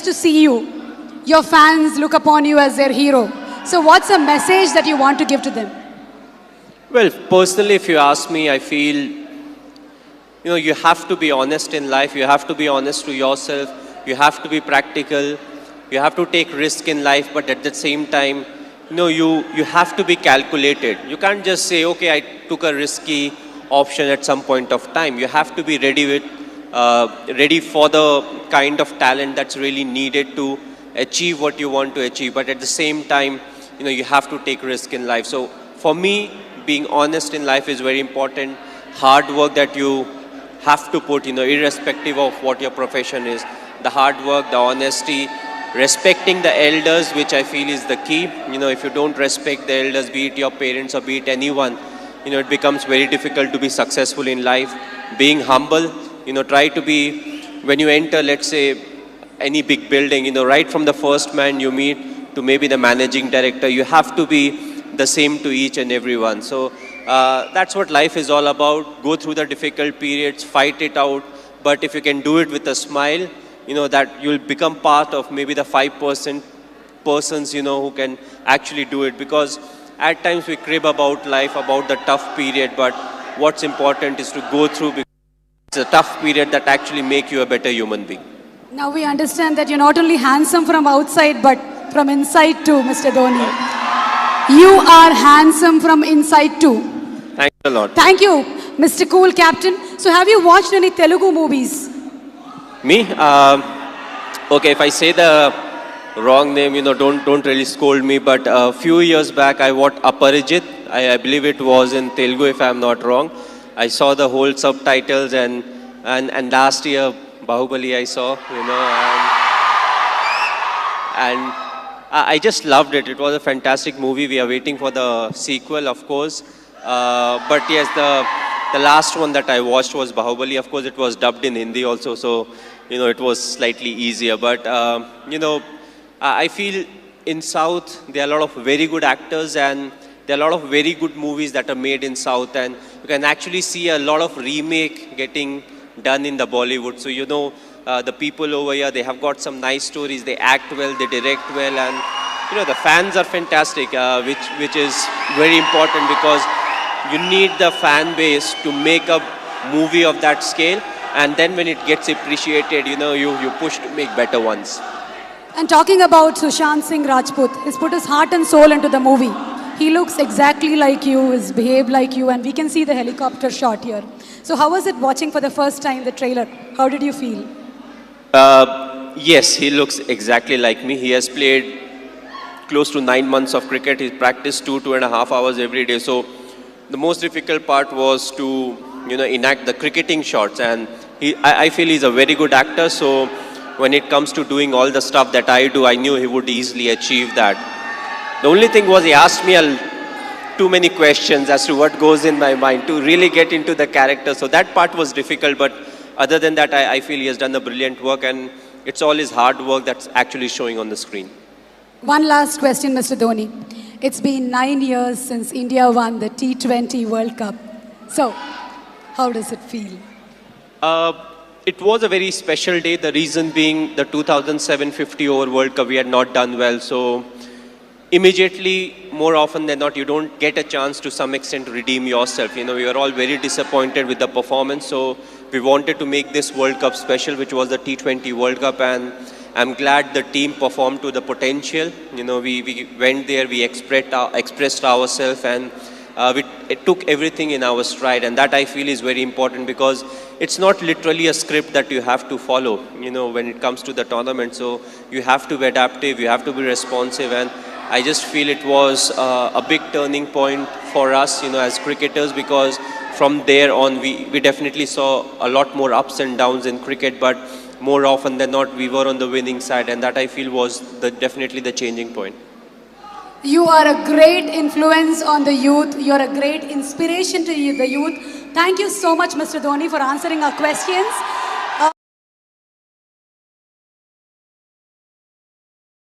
to see you. Your fans look upon you as their hero. So what's a message that you want to give to them? Well, personally, if you ask me, I feel, you have to be honest in life. You have to be honest to yourself. You have to be practical. You have to take risk in life, but at the same time, you have to be calculated. You can't just say, okay, I took a risky option at some point of time. You have to be ready for the kind of talent that's really needed to achieve what you want to achieve. But at the same time, you have to take risk in life. So for me, being honest in life is very important. Hard work that you have to put, irrespective of what your profession is. The hard work, the honesty, respecting the elders, which I feel is the key. If you don't respect the elders, be it your parents or be it anyone, it becomes very difficult to be successful in life. Being humble, try to be, when you enter, let's say, any big building, right from the first man you meet to maybe the managing director, you have to be the same to each and everyone. So that's what life is all about. Go through the difficult periods, fight it out. But if you can do it with a smile, that you'll become part of maybe the 5% persons, who can actually do it. Because at times we crib about life, about the tough period, but what's important is to go through, because it's a tough period that actually make you a better human being. Now we understand that you're not only handsome from outside, but from inside too, Mr. Dhoni. You are handsome from inside too. Thanks a lot. Thank you, Mr. Cool Captain. So have you watched any Telugu movies? Me? Okay, if I say the wrong name, don't really scold me. But a few years back, I watched Aparijit. I believe it was in Telugu, if I'm not wrong. I saw the whole subtitles, and last year, Bahubali I saw, and I just loved it. It was a fantastic movie. We are waiting for the sequel, of course. But yes, the last one that I watched was Bahubali. Of course, it was dubbed in Hindi also, so it was slightly easier. But I feel in South there are a lot of very good actors, and there are a lot of very good movies that are made in South, and you can actually see a lot of remake getting done in the Bollywood. So the people over here, they have got some nice stories. They act well, they direct well, and the fans are fantastic, which is very important, because you need the fan base to make a movie of that scale, and then when it gets appreciated, you push to make better ones. And talking about Sushant Singh Rajput, he's put his heart and soul into the movie. He looks exactly like you, he's behaved like you, and we can see the helicopter shot here. So how was it watching for the first time the trailer? How did you feel? Yes, he looks exactly like me. He has played close to 9 months of cricket. He practiced 2.5 hours every day. So the most difficult part was to enact the cricketing shots, and I feel he's a very good actor. So when it comes to doing all the stuff that I do, I knew he would easily achieve that. The only thing was, he asked me too many questions as to what goes in my mind to really get into the character. So that part was difficult, but other than that, I feel he has done a brilliant work, and it's all his hard work that's actually showing on the screen. One last question, Mr. Dhoni. It's been 9 years since India won the T20 World Cup. So, how does it feel? It was a very special day. The reason being the 2007 50 over World Cup, we had not done well. So immediately, more often than not, you don't get a chance to some extent to redeem yourself. We were all very disappointed with the performance. So we wanted to make this World Cup special, which was the T20 World Cup. And I'm glad the team performed to the potential. We went there, we expressed ourselves, and it took everything in our stride. And that, I feel, is very important, because it's not literally a script that you have to follow, when it comes to the tournament. So you have to be adaptive, you have to be responsive, and I just feel it was a big turning point for us, as cricketers, because from there on, we definitely saw a lot more ups and downs in cricket, but more often than not, we were on the winning side, and that, I feel, was definitely the changing point. You are a great influence on the youth. You are a great inspiration to the youth. Thank you so much, Mr. Dhoni, for answering our questions.